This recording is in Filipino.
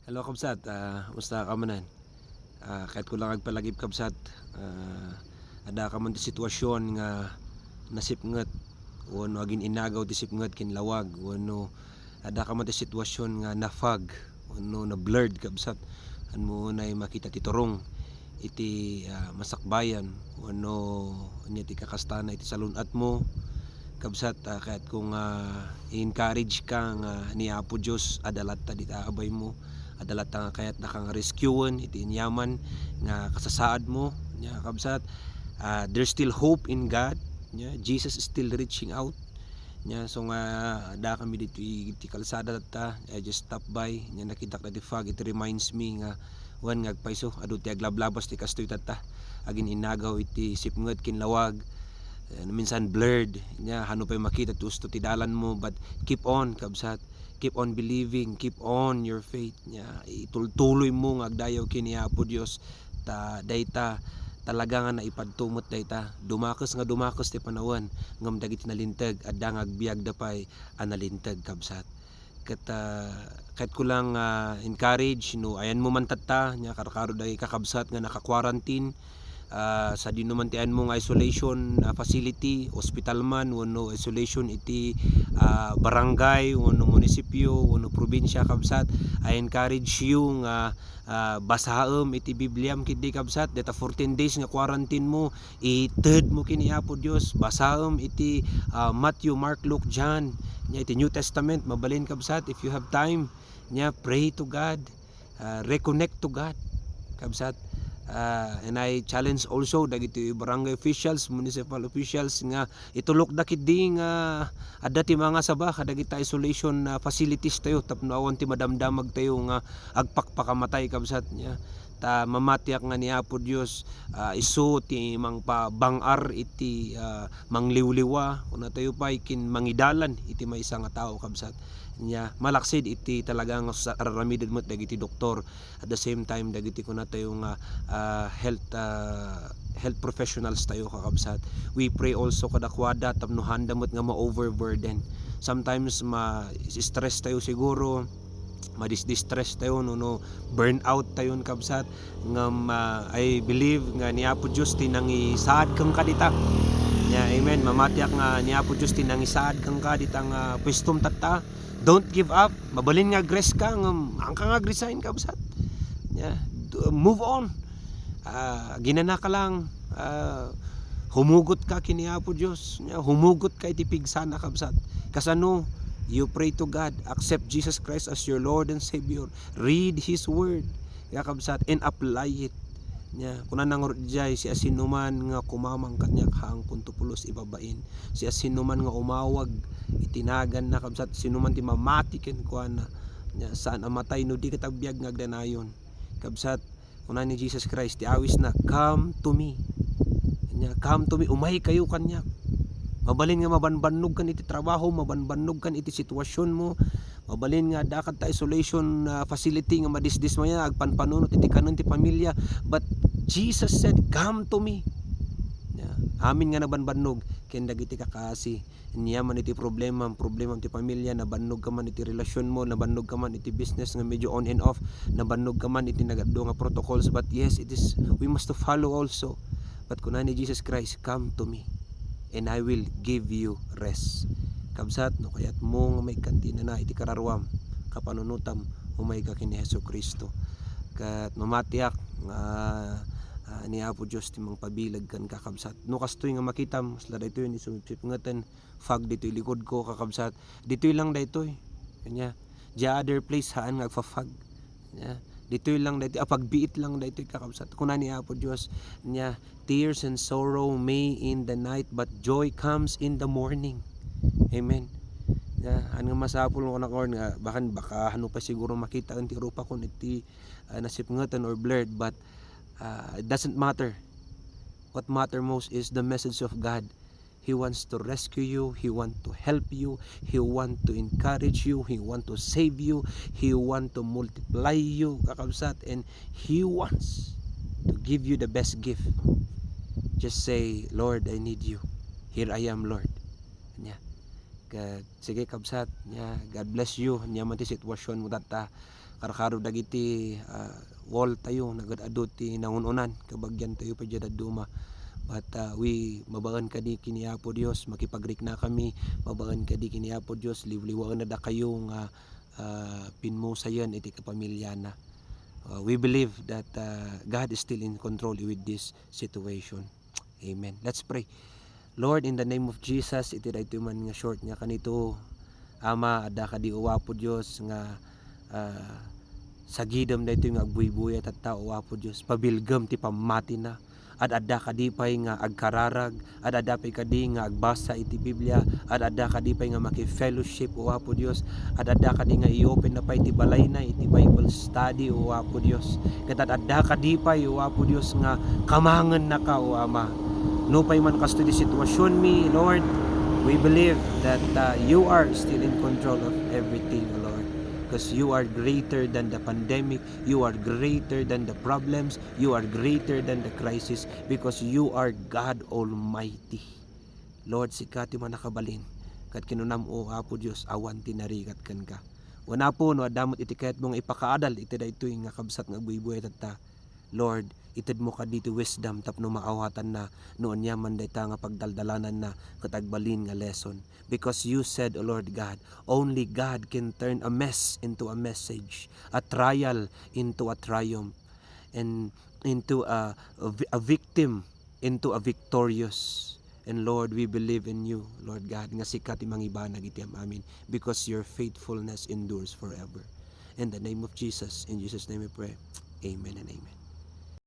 Hello kabsat, musta ka manan? Kahit ko lang agpalagip kabsat, ada ka man ti sitwasyon nga nasipnget wano agin inagaw ti sipnget kinlawag wano ada ka man ti sitwasyon nga nafag wano na blurred kabsat an mo nay makita ti turong iti masakbayan wano nya ti kakastana iti salunat mo kabsat, kahit kung i-encourage ka nga ni Apo Diyos adalat ta di abay mo adalat ta nga kayat nakang rescuean iti inyaman nga kasasaad mo nya kabsat, there's still hope in God nya Jesus is still reaching out nya so nga da kami dito iti kalsada ta I just stop by nya nakita ka ti fog it reminds me nga wan nga agpaiso adu ti aglablabas ti kastoy tata agin inagaw iti sipnget kinlawag minsan blurred nya hano pa'y makita tusto ti dalan mo but keep on kabsat keep on believing keep on your faith nya itultuloy mo nga agdayaw kini Apo Dios ta dayta talaga nga naipadtumot dayta dumakes ti panawan ngem dagiti nalintag adda nga agbiag dapay analintag kabsat ket kahit ko lang encourage no ayan mo man tatta nya karakaro dagiti kakabsat nga naka-quarantine sa dinumantian mo nga isolation facility, hospital man, wano isolation iti barangay, wano munisipyo, wano probinsya kabsat. I encourage you nga basaem iti Bibliam kidi kabsat, deta 14 days nga quarantine mo, ited mo kini Apo Dios, basaem iti Matthew, Mark, Luke, John, nya iti New Testament, mabalin kabsat if you have time, nya pray to God, reconnect to God kabsat. And I challenge also dagiti barangay officials, municipal officials nga itulok dakit di nga adda ti mga saba kadagiti isolation facilities tayo tapno awan ti madamdamag tayo nga agpakpakamatay kabsat nya ta mamatiak nga ni Apo Dios isu ti mangpabangar iti mangliwliwa kuna tayo pay kin mangidalan iti maysa nga tao kabsat nya malaksid iti talagang araramided mo dagiti doktor at the same time dagiti kuna tayo nga health professionals tayo kakabsat. We pray also kadakwada tapno handamot nga ma-overburden. Sometimes ma-stress tayo siguro, ma-distress tayo no burn out tayo kabsat nga I believe nga ni Apo Dios tinangi saad kang kadita. Yeah, amen. Mamatiak nga ni Apo Dios tinangi saad kang kadita nga pwestom tatta. Don't give up. Mabalin nga agres ka nga ang kang agresign kabsat. Yeah, move on. Ginana ka lang humugot ka kini Apo Dios humugot ka iti pigsana kabsat kasano you pray to God, accept Jesus Christ as your Lord and Savior, read His Word ya kabsat and apply it nya kuna nang jay si asinuman nga kumamang kanya hang kuntupulos ibabain si asinuman nga umawag itinagan na kabsat sinuman ti mamati ken kuana nya saan amatay no di katagbiag nga agdanayon kabsat kuna ni Jesus Christ ti awis na come to me nya come to me umay kayo kanya mabalin nga mabanbanog kan iti trabaho mabanbanog kan iti sitwasyon mo mabalin nga dakat ta isolation facility nga madisdis mo yan agpanpanunot iti kanon ti pamilya but Jesus said come to me yeah. Amin nga nabanbanog ken dagiti kakasi niya man iti problema ti pamilya nabannog ka man iti relasyon mo nabannog ka man iti business nga medyo on and off nabannog ka man iti nagadto nga protocols but yes it is we must to follow also but kuna ni Jesus Christ come to me and I will give you rest kabsat no kayat mo nga may kantina na iti kararwam kapanunutam umay ka kini Hesukristo kat mamatiak nga ni Apo Dios ti mangpabilag kan kakabsat no kastoy nga makitam sala daytoy ni sumipsip ngeten fag ditoy likod ko kakabsat ditoy lang daytoy kanya the other place haan nga agfa-fag nya ditoy lang daytoy pagbiit lang daytoy kakabsat kuna ni Apo Dios nya tears and sorrow may in the night but joy comes in the morning amen nya an nga masapol ko na korn nga baka hano pa siguro makita ang tirupa kun iti nasipngetan or blurred but it doesn't matter. What matter most is the message of God. He wants to rescue you. He wants to help you. He wants to encourage you. He wants to save you. He wants to multiply you, kakabsat, and He wants to give you the best gift. Just say, Lord, I need you. Here I am, Lord. Sige kabsat, God bless you. Nya man ti sitwasyon mo data karakaro dagiti wall tayo nagadadot ti nangununan kabagyan tayo pa dyan duma. But we mabaan kadi kini Apo Dios, makipagrik na kami, mabaan kadi kini Apo Dios, liwliwaan na da kayo nga pinmusayan iti kapamilya na. We believe that God is still in control with this situation. Amen. Let's pray. Lord, in the name of Jesus, iti daytoy man nga short nga kanito, Ama, adda kadi Apo Dios nga sagidam daytoy nga agbuy-buyat at tao Apo Dios, pabilgam ti pamati na. At adda kadipay nga agkararag, at adda pay kadi nga agbasa iti Biblia, at adda kadipay nga maki-fellowship o Apo Dios, at adda kadi nga i-open na pa iti balay na iti Bible study o Apo Dios. Ket adda kadipay o Apo Dios nga kamangan na ka o Ama. No pay man kasto di sitwasyon mi, Lord, we believe that you are still in control of everything, Lord. Because you are greater than the pandemic, you are greater than the problems, you are greater than the crisis, because you are God Almighty. Lord, sikati man nakabalin, kat kinunam o Apo Dios, awan tinarigat kan ka. Wana po no adamot iti kayat mong ipakaadal iti daytoy nga kabsat nga buy-buy ta. Lord, ited mo ka dito wisdom tapno maawatan na noon yaman dayta nga pagdaldalanan na katagbalin nga lesson. Because you said, O Lord God, only God can turn a mess into a message, a trial into a triumph, and into a victim into a victorious. And Lord, we believe in you, Lord God, nga sikat imang ibanag iti amin, because your faithfulness endures forever. In the name of Jesus, in Jesus' name we pray. Amen and amen.